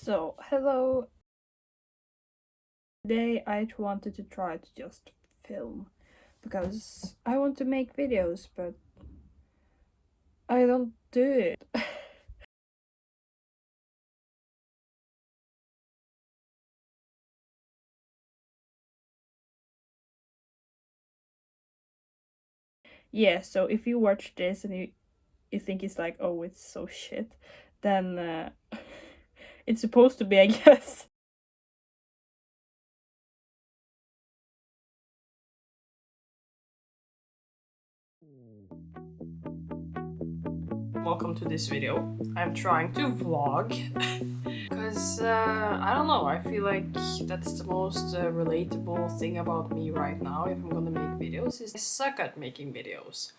So, hello. Today I wanted to try to just film because I want to make videos, but I don't do it. Yeah, so if you watch this and you think it's like, oh, it's so shit, then it's supposed to be, I guess. Welcome to this video. I'm trying to vlog because I don't know, I feel like that's the most relatable thing about me right now if I'm gonna make videos is I suck at making videos.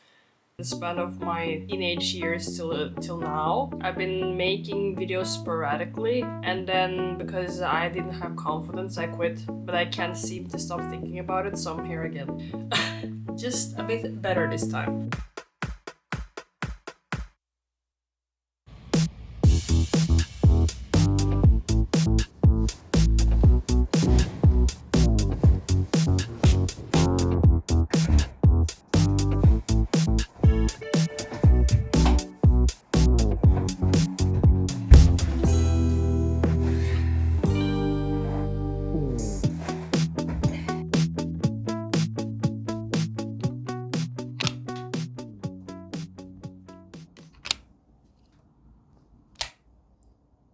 The span of my teenage years till now, I've been making videos sporadically, and then because I didn't have confidence I quit, but I can't seem to stop thinking about it, so I'm here again. Just a bit better this time.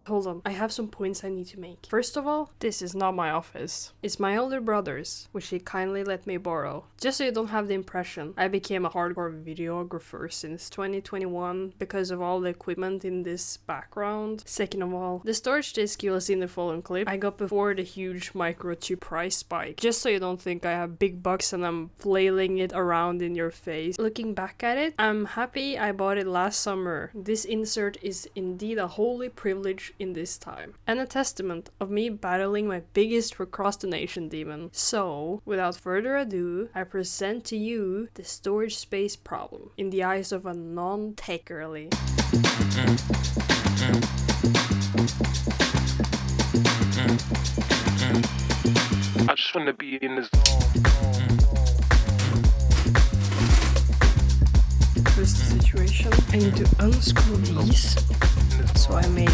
Hold on, I have some points I need to make. First of all, this is not my office. It's my older brother's, which he kindly let me borrow. Just so you don't have the impression, I became a hardcore videographer since 2021 because of all the equipment in this background. Second of all, the storage disk you'll see in the following clip, I got before the huge microchip price spike. Just so you don't think I have big bucks and I'm flailing it around in your face. Looking back at it, I'm happy I bought it last summer. This insert is indeed a holy privilege in this time, and a testament of me battling my biggest procrastination demon. So, without further ado, I present to you the storage space problem in the eyes of a non-tech girly. I just want to be in the zone. Here's the situation. I need to unscrew these. So I made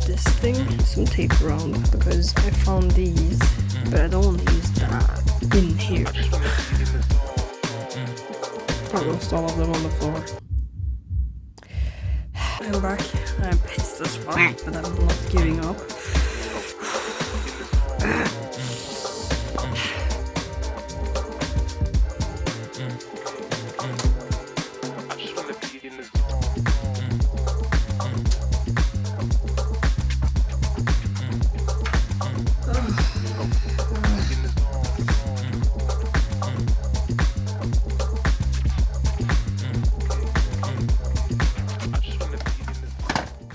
this thing, some tape around, because I found these, but I don't want to use that in here. I lost all of them on the floor. I'm back. I'm pissed as fuck, but I'm not giving up.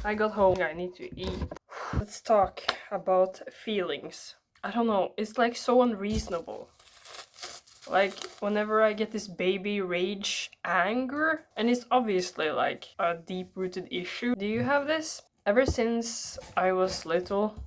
I got home, I need to eat. Let's talk about feelings. I don't know, it's like so unreasonable. Like, whenever I get this baby rage anger, and it's obviously like a deep-rooted issue. Do you have this? Ever since I was little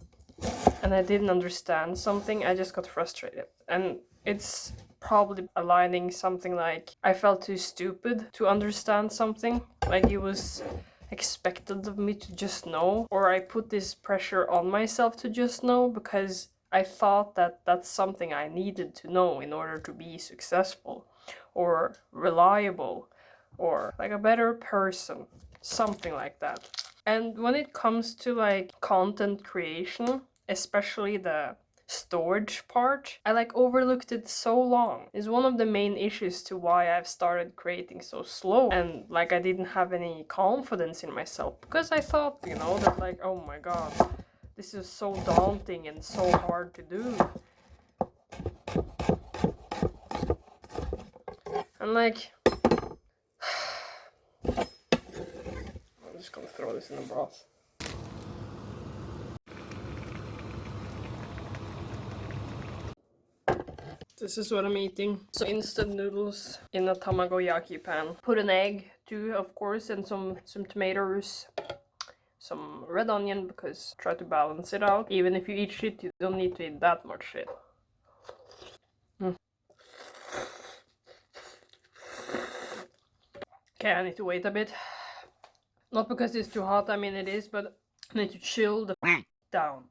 and I didn't understand something, I just got frustrated. And it's probably aligning something like I felt too stupid to understand something. Like it was expected of me to just know, or I put this pressure on myself to just know because I thought that that's something I needed to know in order to be successful or reliable or like a better person, something like that. And when it comes to like content creation, especially the storage part, I like overlooked it so long. It's one of the main issues to why I've started creating so slow, and like I didn't have any confidence in myself because I thought, you know, that like, oh my god, this is so daunting and so hard to do. And like I'm just gonna throw this in the broth. This is what I'm eating. So instant noodles in a tamagoyaki pan. Put an egg too, of course, and some tomatoes. some red onion because try to balance it out. Even if you eat shit, you don't need to eat that much shit. Okay, I need to wait a bit. Not because it's too hot, I mean it is, but I need to chill the down.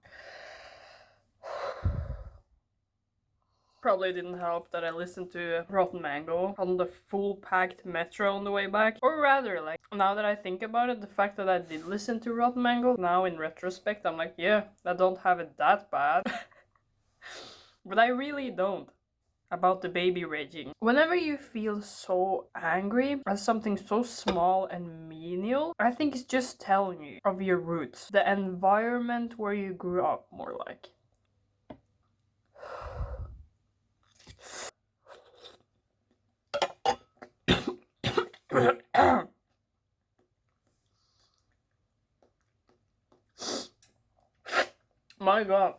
Probably didn't help that I listened to Rotten Mango on the full packed metro on the way back. Or rather, like, now that I think about it, the fact that I did listen to Rotten Mango, now in retrospect, I'm like, yeah, I don't have it that bad. But I really don't. About the baby raging. Whenever you feel so angry at something so small and menial, I think it's just telling you of your roots. The environment where you grew up, more like. My god.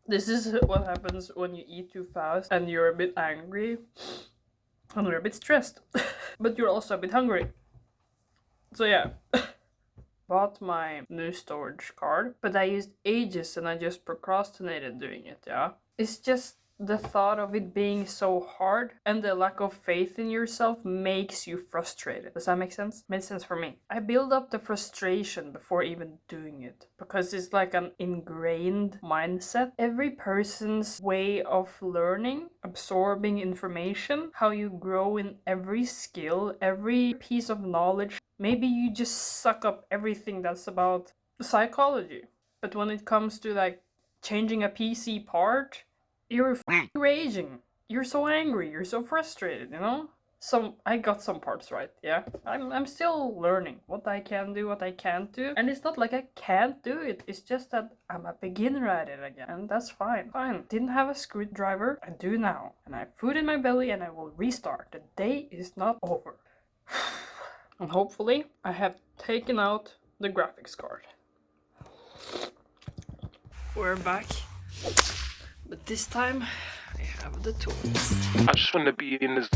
This is what happens when you eat too fast and you're a bit angry and you're a bit stressed. But you're also a bit hungry. So yeah. Bought my new storage card, but I used ages and I just procrastinated doing it, yeah? It's just the thought of it being so hard and the lack of faith in yourself makes you frustrated. Does that make sense? Made sense for me. I build up the frustration before even doing it because it's like an ingrained mindset. Every person's way of learning, absorbing information, how you grow in every skill, every piece of knowledge. Maybe you just suck up everything that's about psychology. But when it comes to like changing a PC part, you're raging. You're so angry. You're so frustrated, you know? I got some parts right, yeah. I'm still learning what I can do, what I can't do. And it's not like I can't do it. It's just that I'm a beginner at it again. And that's fine. Fine. Didn't have a screwdriver. I do now. And I have food in my belly and I will restart. The day is not over. And hopefully I have taken out the graphics card. We're back. But this time I have the tools. I just want to be in the zone.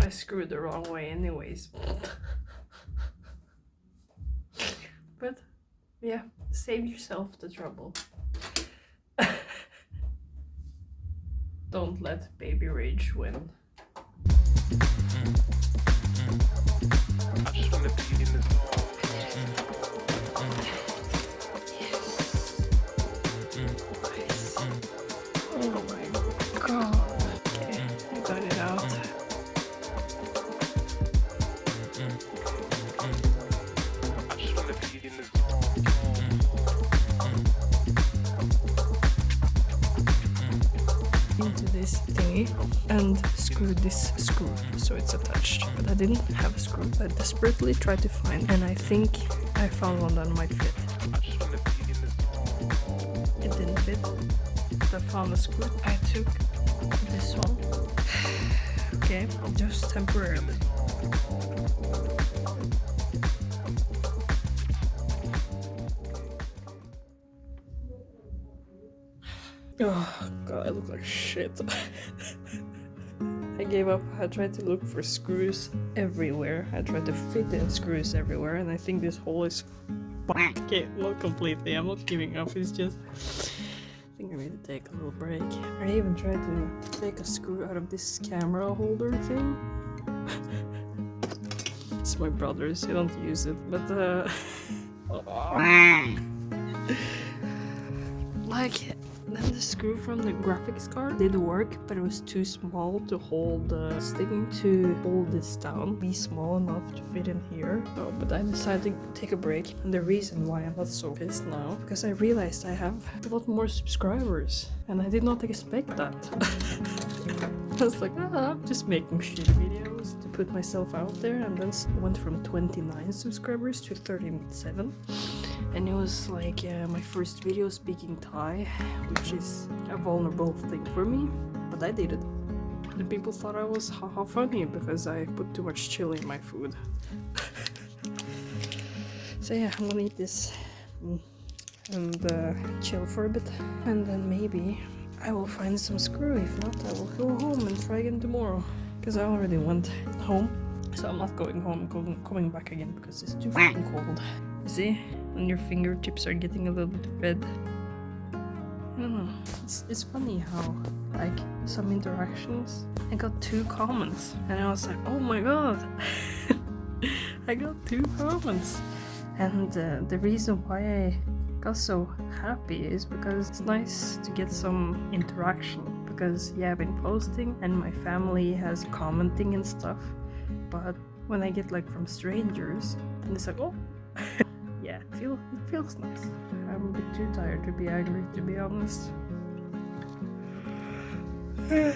I screwed the wrong way anyways. But yeah, save yourself the trouble. Don't let baby rage win. I just want to be in the zone. Oh my god. Okay, I got it out. I just want to be in the zone. Into this thingy and screw this screw so it's attached. But I didn't have a screw. I desperately tried to find, and I think I found one that might fit. I just want to be in the zone. It didn't fit. I found a screw. I took this one. Okay, just temporarily. Oh god, I look like shit. I gave up. I tried to look for screws everywhere. I tried to fit in screws everywhere, and I think this hole is okay, not completely. I'm not giving up. It's just I think I need to take a little break. I even tried to take a screw out of this camera holder thing. It's my brother's. I don't use it, but like. Then the screw from the graphics card did work, but it was too small to hold, sticking to hold this down. Be small enough to fit in here. Oh, but I decided to take a break. And the reason why I'm not so pissed now, because I realized I have a lot more subscribers. And I did not expect that. I was like, I'm just making shit videos to put myself out there. And then went from 29 subscribers to 37. And it was like my first video speaking Thai, which is a vulnerable thing for me, but I did it. The people thought I was haha funny because I put too much chili in my food. So yeah, I'm gonna eat this and chill for a bit. And then maybe I will find some screw. If not, I will go home and try again tomorrow. Because I already went home. So I'm not going home, coming back again because it's too fucking cold. You see? When your fingertips are getting a little bit red. I don't know. It's funny how, like, some interactions, I got 2 comments. And I was like, oh my god. I got 2 comments. And the reason why I got so happy is because it's nice to get some interaction. Because yeah, I've been posting and my family has commenting and stuff. But when I get like from strangers, and it's like, oh, yeah, it feels nice. I'm a bit too tired to be angry, to be honest. Yeah.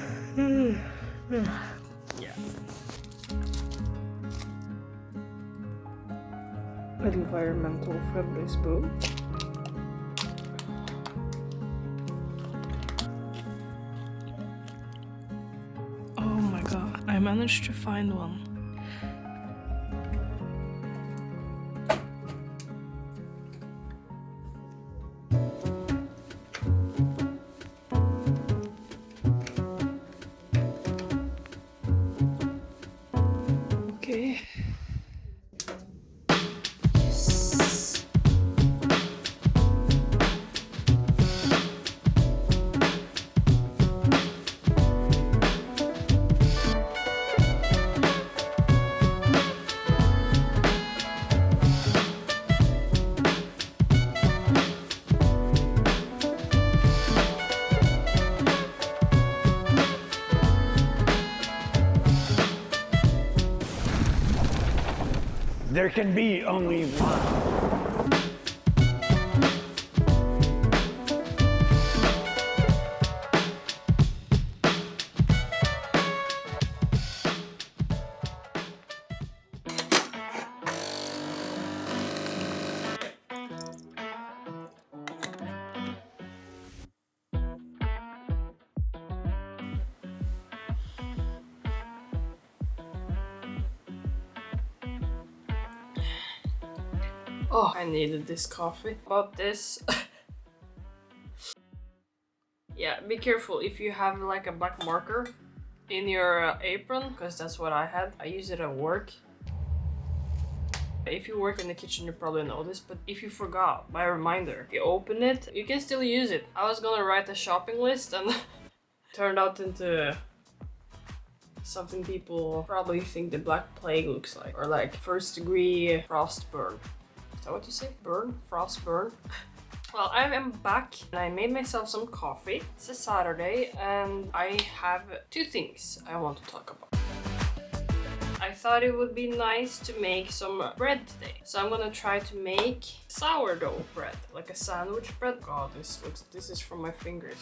Environmental friendly spoon. Oh my god, I managed to find one. Okay. Yes. There can be only one. Oh, I needed this coffee. About this. Yeah, be careful if you have like a black marker in your apron, because that's what I had. I use it at work. If you work in the kitchen, you probably know this, but if you forgot, by reminder, you open it, you can still use it. I was gonna write a shopping list and turned out into something people probably think the Black Plague looks like, or like 1st degree frost burn. Is that what you say? Burn? Frost burn? Well, I am back and I made myself some coffee. It's a Saturday and I have 2 things I want to talk about. I thought it would be nice to make some bread today. So I'm gonna try to make sourdough bread, like a sandwich bread. God, this is from my fingers.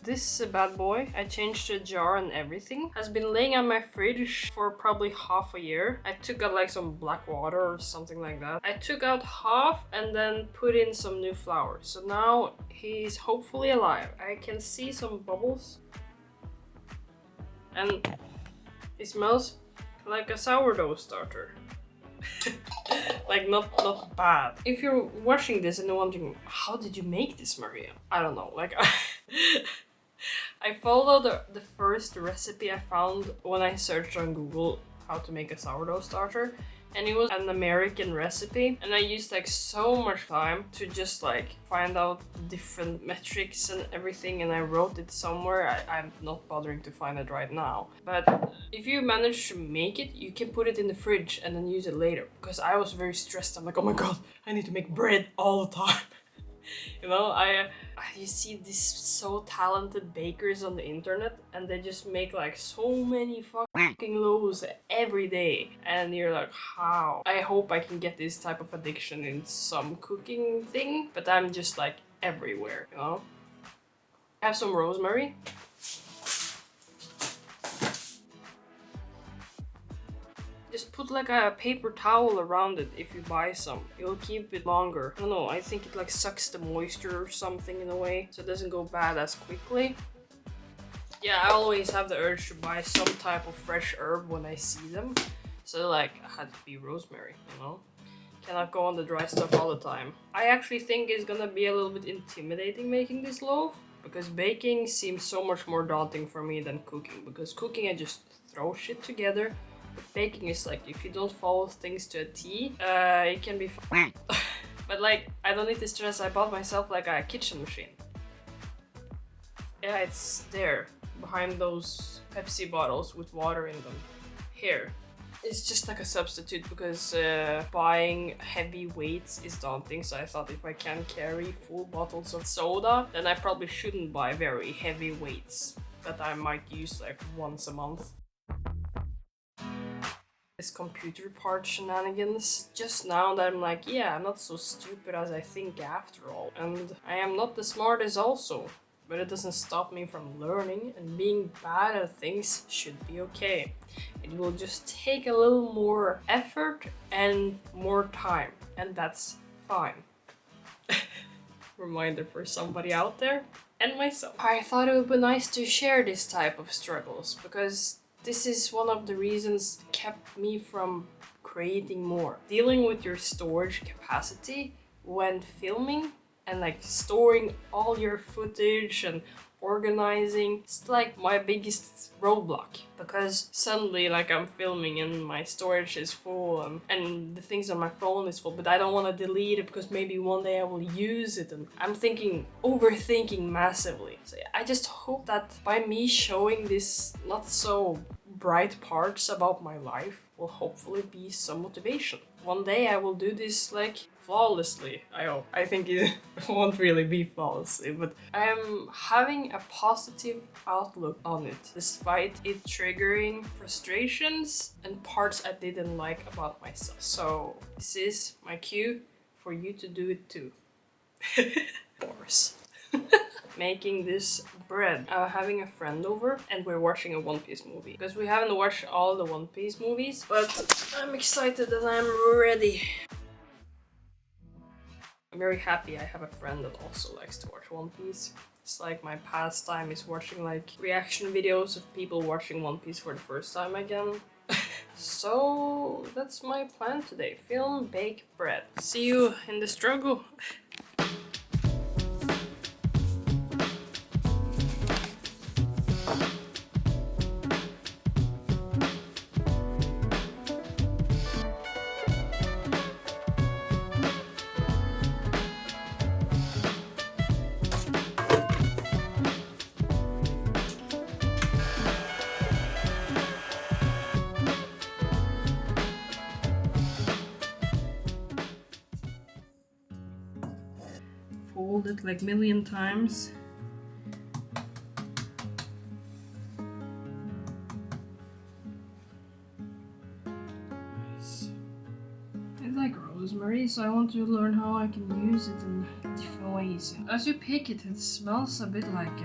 This bad boy, I changed the jar and everything, has been laying on my fridge for probably half a year. I took out like some black water or something like that. I took out half and then put in some new flour. So now he's hopefully alive. I can see some bubbles. And he smells like a sourdough starter. Like not bad. If you're watching this and you're wondering, how did you make this, Maria? I don't know, like I followed the first recipe I found when I searched on Google how to make a sourdough starter, and it was an American recipe, and I used like so much time to just like find out different metrics and everything, and I wrote it somewhere. I'm not bothering to find it right now, but if you manage to make it, you can put it in the fridge and then use it later, because I was very stressed. I'm like, oh my god, I need to make bread all the time. You know, you see these so talented bakers on the internet and they just make like so many fucking loaves every day, and you're like, how? I hope I can get this type of addiction in some cooking thing, but I'm just like everywhere, you know? I have some rosemary. Just put like a paper towel around it if you buy some. It'll keep it longer. I don't know, I think it like sucks the moisture or something in a way, so it doesn't go bad as quickly. Yeah, I always have the urge to buy some type of fresh herb when I see them. So like, it had to be rosemary, you know? cannot go on the dry stuff all the time. I actually think it's gonna be a little bit intimidating making this loaf, because baking seems so much more daunting for me than cooking, because cooking I just throw shit together. But baking is like, if you don't follow things to a T, it can be fun. But like, I don't need to stress, I bought myself like a kitchen machine. Yeah, it's there, behind those Pepsi bottles with water in them. Here. It's just like a substitute, because buying heavy weights is daunting, so I thought if I can carry full bottles of soda, then I probably shouldn't buy very heavy weights that I might use like once a month. This computer part shenanigans, just now that I'm like, yeah, I'm not so stupid as I think after all, and I am not the smartest also. But it doesn't stop me from learning, and being bad at things should be okay. It will just take a little more effort and more time, and that's fine. Reminder for somebody out there and myself. I thought it would be nice to share this type of struggles, because this is one of the reasons that kept me from creating more. Dealing with your storage capacity when filming, and like storing all your footage and organizing, it's like my biggest roadblock, because suddenly like I'm filming and my storage is full, and the things on my phone is full, but I don't want to delete it because maybe one day I will use it, and I'm overthinking massively. So yeah, I just hope that by me showing this not so bright parts about my life will hopefully be some motivation. One day I will do this like flawlessly, I hope. I think it won't really be flawlessly, but I'm having a positive outlook on it, despite it triggering frustrations and parts I didn't like about myself. So this is my cue for you to do it too. Of course. Making this bread. I'm having a friend over and we're watching a One Piece movie, because we haven't watched all the One Piece movies, but I'm excited and I'm ready. I'm very happy I have a friend that also likes to watch One Piece. It's like my pastime is watching like reaction videos of people watching One Piece for the first time again. So that's my plan today. Film, bake, bread. See you in the struggle. Fold it like a million times. Nice. I like rosemary, so I want to learn how I can use it in different ways. As you pick it, it smells a bit like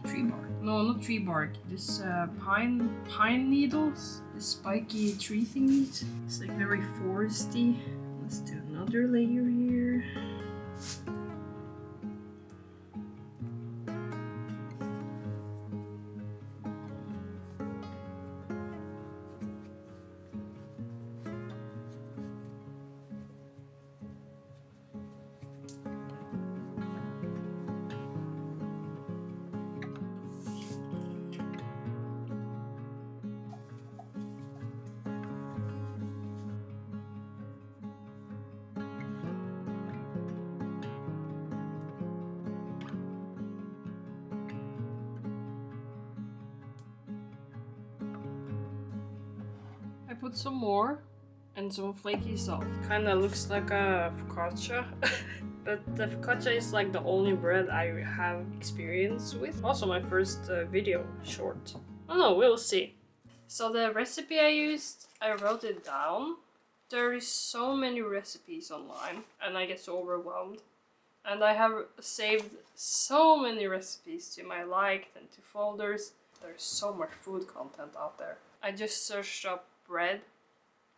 tree bark. No, not tree bark. This pine needles. The spiky tree thingies. It's like very foresty. Let's do another layer here. I put some more and some flaky salt. Kinda looks like a focaccia. But the focaccia is like the only bread I have experience with. Also my first video short. I don't know, we'll see. So the recipe I used, I wrote it down. There is so many recipes online and I get so overwhelmed. And I have saved so many recipes to my liked and to folders. There's so much food content out there. I just searched up bread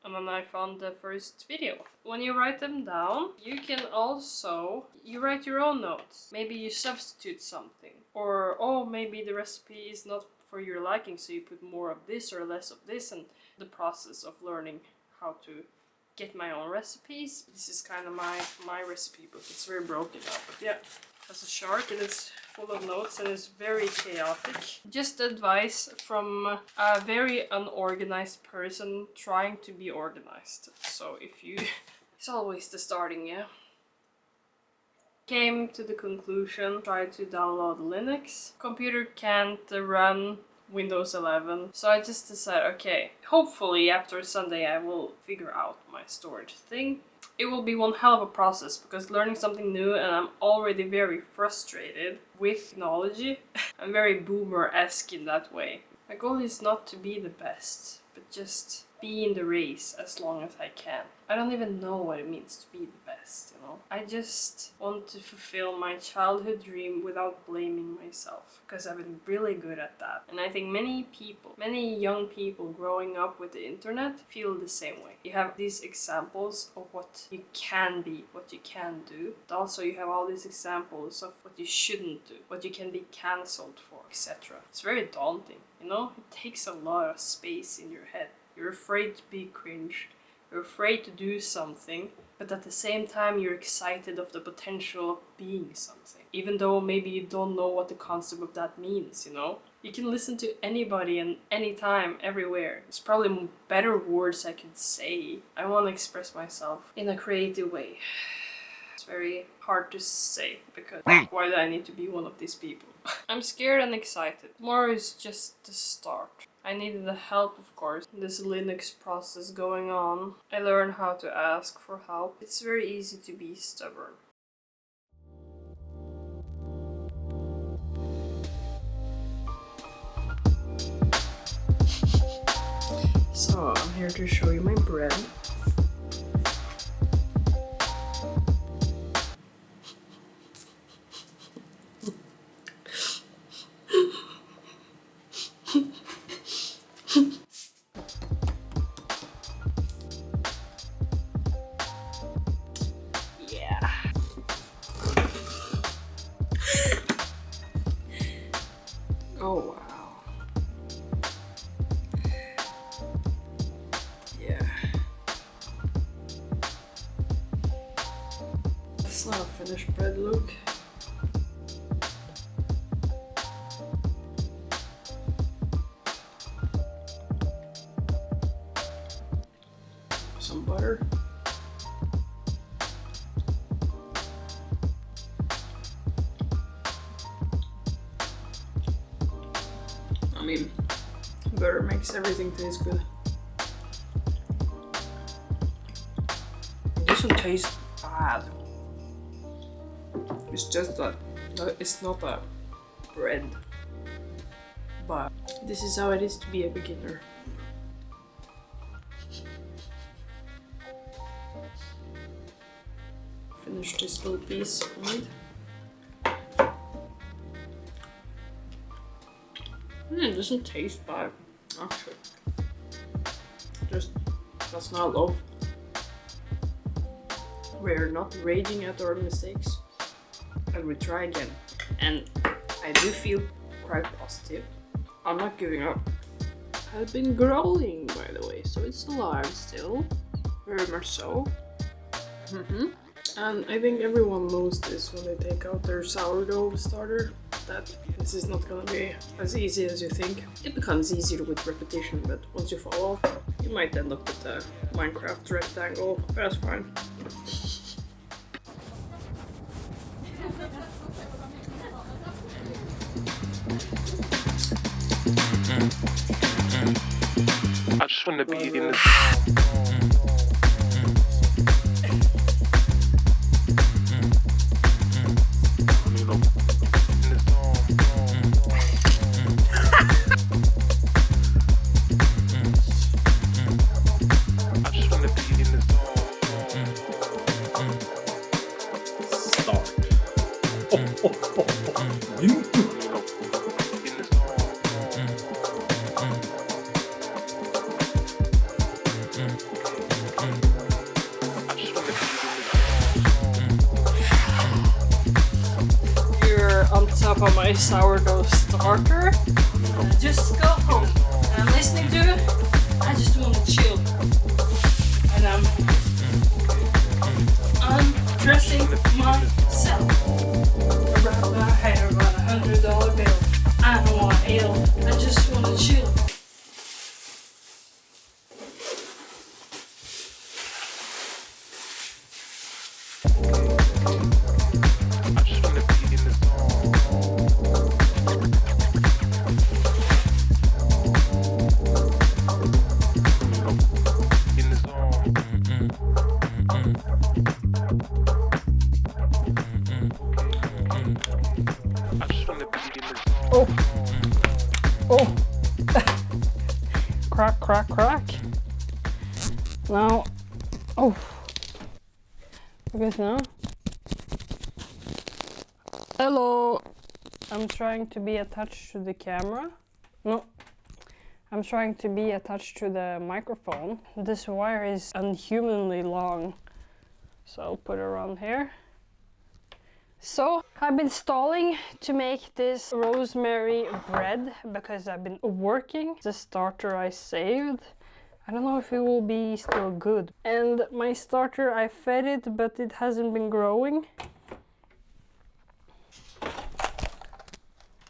and then I found the first video. When you write them down, you can also, you write your own notes. Maybe you substitute something. Or, oh, maybe the recipe is not for your liking, so you put more of this or less of this, and the process of learning how to get my own recipes. This is kind of my recipe book. It's very broken up, but yeah. It has a shark and it's full of notes and it's very chaotic. Just advice from a very unorganized person trying to be organized. So if you... It's always the starting, yeah. Came to the conclusion, tried to download Linux. Computer can't run Windows 11. So I just decided, okay, hopefully after Sunday I will figure out my storage thing. It will be one hell of a process because learning something new and I'm already very frustrated with technology. I'm very boomer-esque in that way. My goal is not to be the best, but just be in the race as long as I can. I don't even know what it means to be the best, you know. I just want to fulfill my childhood dream without blaming myself, because I've been really good at that. And I think many people, many young people growing up with the internet feel the same way. You have these examples of what you can be, what you can do, but also you have all these examples of what you shouldn't do, what you can be cancelled for, etc. It's very daunting, you know? It takes a lot of space in your head. You're afraid to be cringe. You're afraid to do something, but at the same time you're excited of the potential of being something. Even though maybe you don't know what the concept of that means, you know? You can listen to anybody and anytime, everywhere. There's probably better words I can say. I want to express myself in a creative way. It's very hard to say because why do I need to be one of these people? I'm scared and excited. Tomorrow is just the start. I needed the help, of course. This Linux process going on. I learned how to ask for help. It's very easy to be stubborn. So, I'm here to show you my bread. Oh wow. Yeah. That's not a finished bread look. Some butter. I mean, butter makes everything taste good. It doesn't taste bad. It's just that it's not a bread. But this is how it is to be a beginner. Finish this little piece, right? It doesn't taste bad, actually. Just, that's not love. We're not raging at our mistakes, and we try again. And I do feel quite positive. I'm not giving up. I've been growing, by the way, so it's alive still. Very much so. And I think everyone knows this when they take out their sourdough starter, that this is not gonna be as easy as you think. It becomes easier with repetition, but once you fall off, you might end up with a Minecraft rectangle, but that's fine. I just wanna be in the zone. On top of my sourdough starter. I just got home and I'm listening to it. I just want to chill. And I'm dressing myself. Around my hair on $100 bill. I don't want ill, I just wanna chill. I just wanna be in the zone. In the zone. I just wanna be in the zone. Oh! Oh! Crack, crack, crack. Now, oh! Because now. Hello! I'm trying to be attached to the camera. No. I'm trying to be attached to the microphone. This wire is unhumanly long. So I'll put it around here. So I've been stalling to make this rosemary bread because I've been working. The starter I saved. I don't know if it will be still good. And my starter, I fed it, but it hasn't been growing.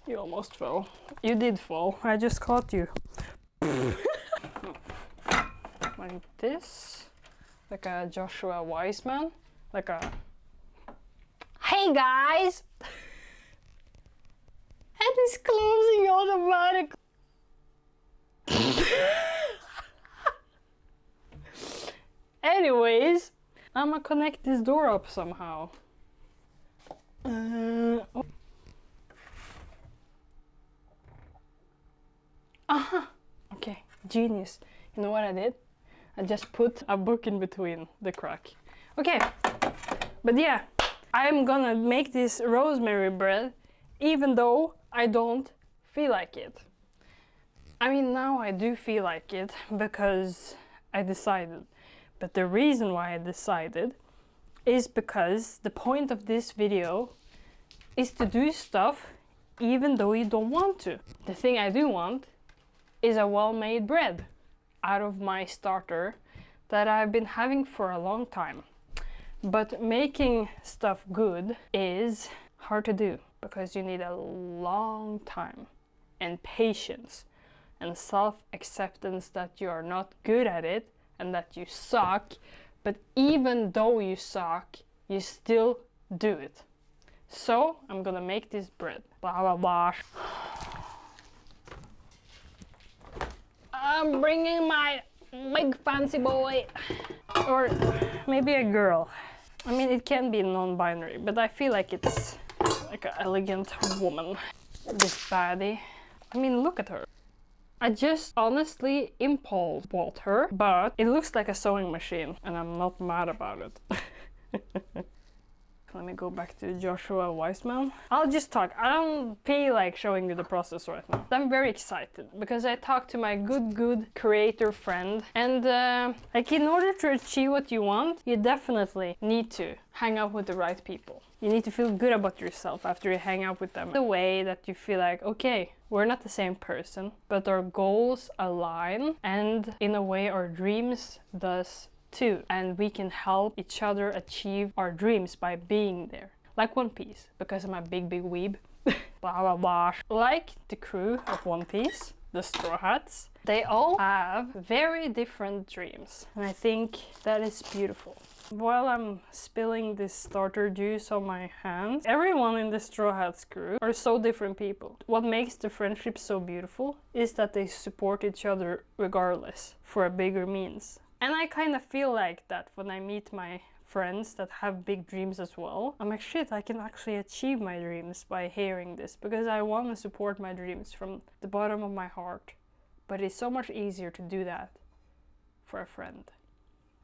You almost fell. You did fall. I just caught you. Like this. Like a Joshua Weissman. Like a... Hey guys! And it's closing automatically. Anyways, I'm gonna connect this door up somehow. Oh. Aha! Okay, genius. You know what I did? I just put a book in between the crack. Okay, but yeah, I'm gonna make this rosemary bread even though I don't feel like it. I mean, now I do feel like it because I decided. But the reason why I decided is because the point of this video is to do stuff even though you don't want to. The thing I do want is a well-made bread out of my starter that I've been having for a long time. But making stuff good is hard to do because you need a long time and patience and self-acceptance that you are not good at it and that you suck, but even though you suck, you still do it. So I'm gonna make this bread. Blah blah blah. I'm bringing my big fancy boy. Or maybe a girl. I mean, it can be non-binary, but I feel like it's like an elegant woman. This baddie. I mean, look at her. I just honestly impulse bought her, but it looks like a sewing machine and I'm not mad about it. Let me go back to Joshua Weissman. I'll just talk. I don't feel like showing you the process right now. I'm very excited because I talked to my good creator friend and like in order to achieve what you want, you definitely need to hang out with the right people. You need to feel good about yourself after you hang out with them. The way that you feel like, okay, we're not the same person, but our goals align and in a way our dreams does too, and we can help each other achieve our dreams by being there. Like One Piece, because I'm a big weeb. Blah blah blah. Like the crew of One Piece, the Straw Hats, they all have very different dreams, and I think that is beautiful. While I'm spilling this starter juice on my hands, everyone in the Straw Hats crew are so different people. What makes the friendship so beautiful is that they support each other regardless, for a bigger means. And I kind of feel like that when I meet my friends that have big dreams as well. I'm like, shit, I can actually achieve my dreams by hearing this because I want to support my dreams from the bottom of my heart. But it's so much easier to do that for a friend.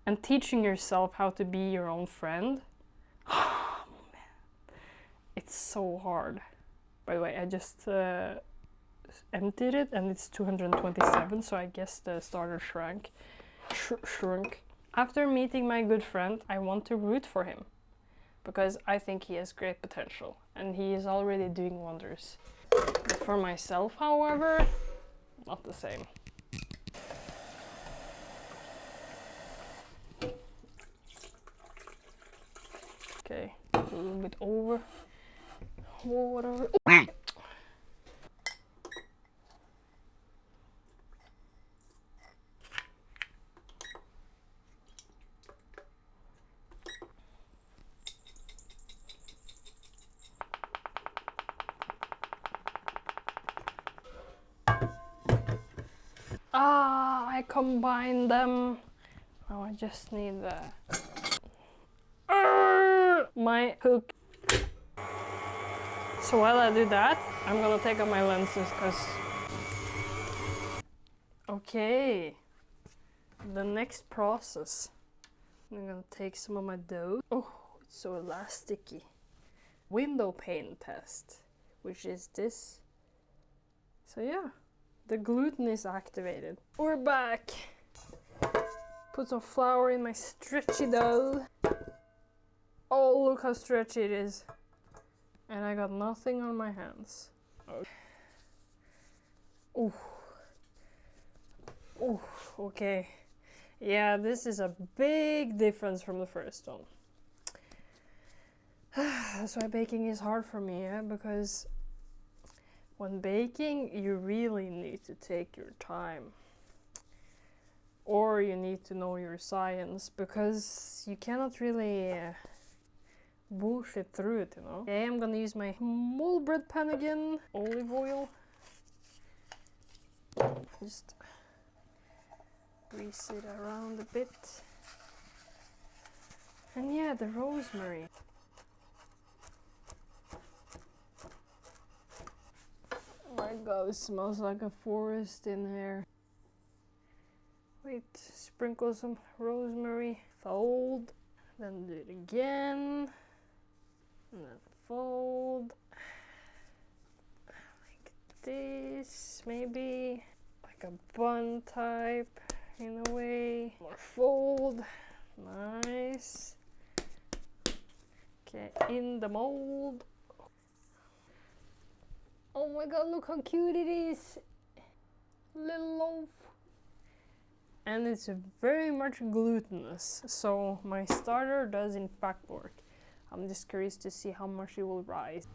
And teaching yourself how to be your own friend, oh man, it's so hard. By the way, I just emptied it and it's 227, so I guess the starter shrunk. After meeting my good friend, I want to root for him because I think he has great potential and he is already doing wonders. For myself, however, not the same. Okay, a little bit over. Whatever. Ah, I combined them. Now I just need the... my hook. So while I do that, I'm gonna take out my lenses because... Okay. The next process. I'm gonna take some of my dough. Oh, it's so elasticy. Window pane test, which is this. So yeah, the gluten is activated. We're back. Put some flour in my stretchy dough. Oh, look how stretchy it is. And I got nothing on my hands. Oh. Oh, okay. Yeah, this is a big difference from the first one. That's why baking is hard for me, yeah? Because when baking, you really need to take your time. Or you need to know your science, because you cannot really bullshit through it, you know? Okay, I'm gonna use my mole bread pan again. Olive oil. Just grease it around a bit. And yeah, the rosemary. Oh my god, it smells like a forest in here. Wait, sprinkle some rosemary, fold, then do it again, and then fold, like this, maybe, like a bun type, in a way. More fold, nice. Okay, in the mold. Oh my god, look how cute it is! Little loaf. And it's very much glutinous, so my starter does in fact work. I'm just curious to see how much it will rise.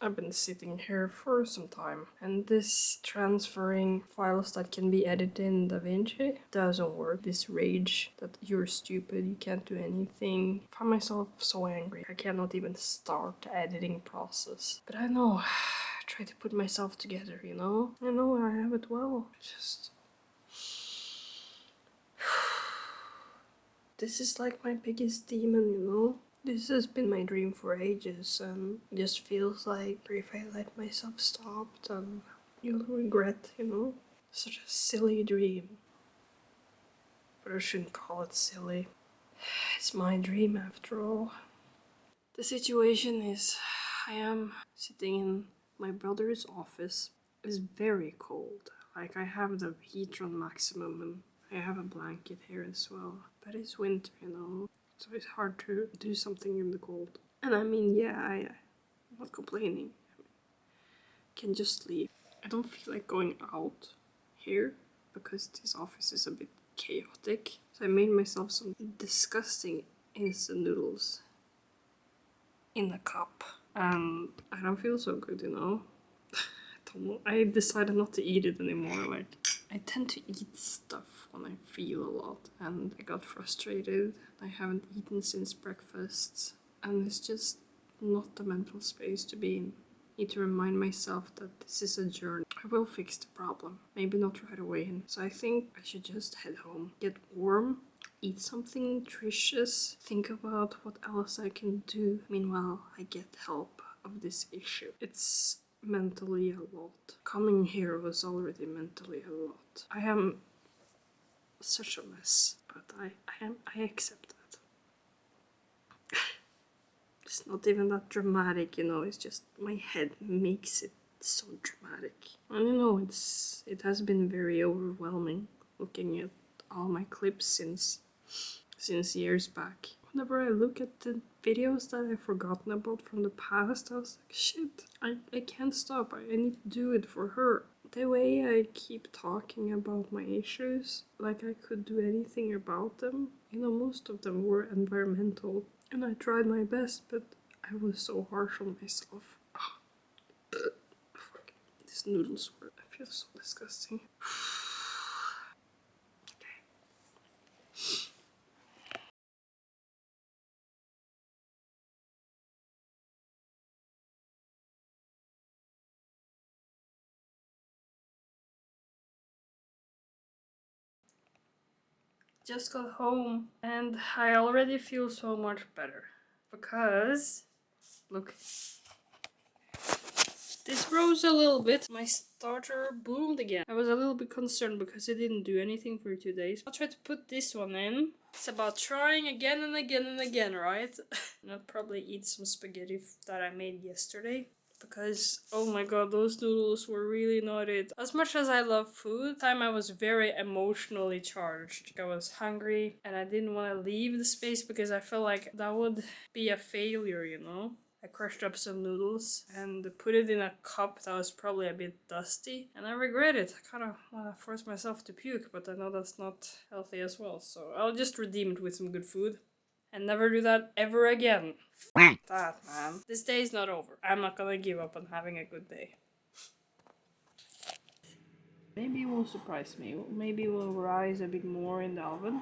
I've been sitting here for some time, and this transferring files that can be edited in DaVinci doesn't work. This rage that you're stupid, you can't do anything. I find myself so angry. I cannot even start the editing process. But I know, I try to put myself together, you know? I know I have it well. Just... This is like my biggest demon, you know? This has been my dream for ages, and it just feels like if I let myself stop, then you'll regret, you know? Such a silly dream. But I shouldn't call it silly. It's my dream after all. The situation is, I am sitting in my brother's office. It's very cold. Like, I have the heater on maximum and I have a blanket here as well. But it's winter, you know? So it's hard to do something in the cold. And I mean, yeah, I'm not complaining. I can just leave. I don't feel like going out here because this office is a bit chaotic. So I made myself some disgusting instant noodles in a cup. And I don't feel so good, you know? I decided not to eat it anymore. Like, I tend to eat stuff when I feel a lot, and I got frustrated. I haven't eaten since breakfast, and it's just not the mental space to be in. Need to remind myself that this is a journey. I will fix the problem. Maybe not right away. So I think I should just head home, get warm, eat something nutritious, think about what else I can do. Meanwhile, I get help of this issue. It's mentally a lot. Coming here was already mentally a lot. I am such a mess, but I accept that. It's not even that dramatic, you know, it's just my head makes it so dramatic. And you know, it has been very overwhelming looking at all my clips since years back. Whenever I look at the videos that I've forgotten about from the past, I was like, shit, I can't stop. I need to do it for her. The way I keep talking about my issues, like I could do anything about them. You know, most of them were environmental. And I tried my best, but I was so harsh on myself. Fuck. These noodles were... I feel so disgusting. Just got home and I already feel so much better because look, this rose a little bit. My starter bloomed again. I was a little bit concerned because it didn't do anything for 2 days. I'll try to put this one in. It's about trying again and again and again, right? And I'll probably eat some spaghetti that I made yesterday. Because, oh my god, those noodles were really not it. As much as I love food, time I was very emotionally charged. I was hungry and I didn't want to leave the space because I felt like that would be a failure, you know? I crushed up some noodles and put it in a cup that was probably a bit dusty. And I regret it. I kind of want to force myself to puke, but I know that's not healthy as well. So I'll just redeem it with some good food. And never do that ever again. That, man. This day is not over. I'm not gonna give up on having a good day. Maybe it will surprise me. Maybe it will rise a bit more in the oven.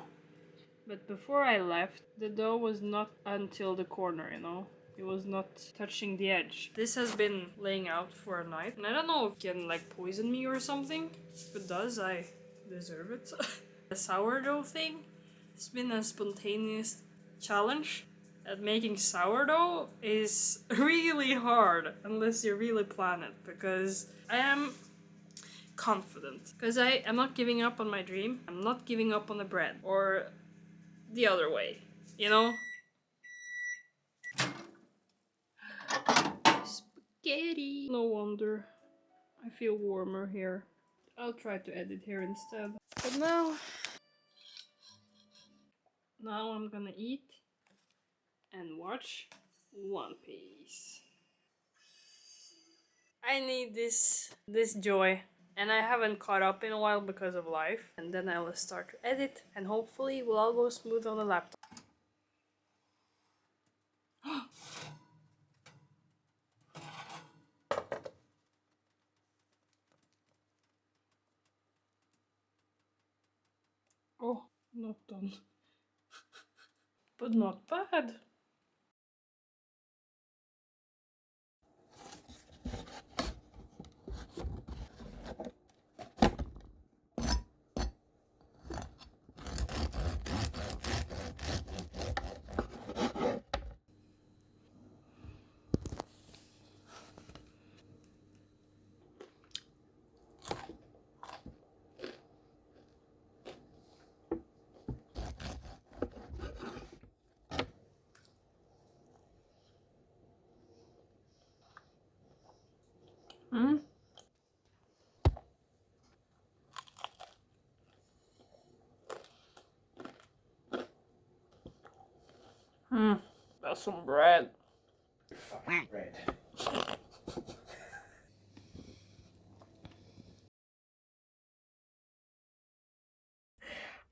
But before I left, the dough was not until the corner, you know? It was not touching the edge. This has been laying out for a night. And I don't know if it can like poison me or something. If it does, I deserve it. The sourdough thing, it's been a spontaneous challenge. That making sourdough is really hard unless you really plan it, because I am confident. Because I am not giving up on my dream. I'm not giving up on the bread. Or the other way, you know? Spaghetti! No wonder I feel warmer here. I'll try to edit here instead. But now I'm gonna eat and watch One Piece. I need this joy. And I haven't caught up in a while because of life. And then I will start to edit and hopefully it will all go smooth on the laptop. Oh, not done. But not bad. Hmm? That's some bread. Fucking bread.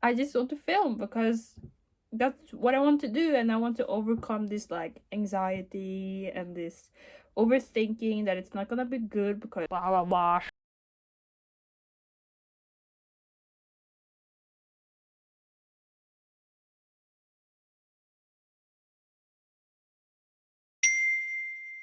I just want to film because that's what I want to do, and I want to overcome this like anxiety and this overthinking that it's not gonna be good because blah blah blah.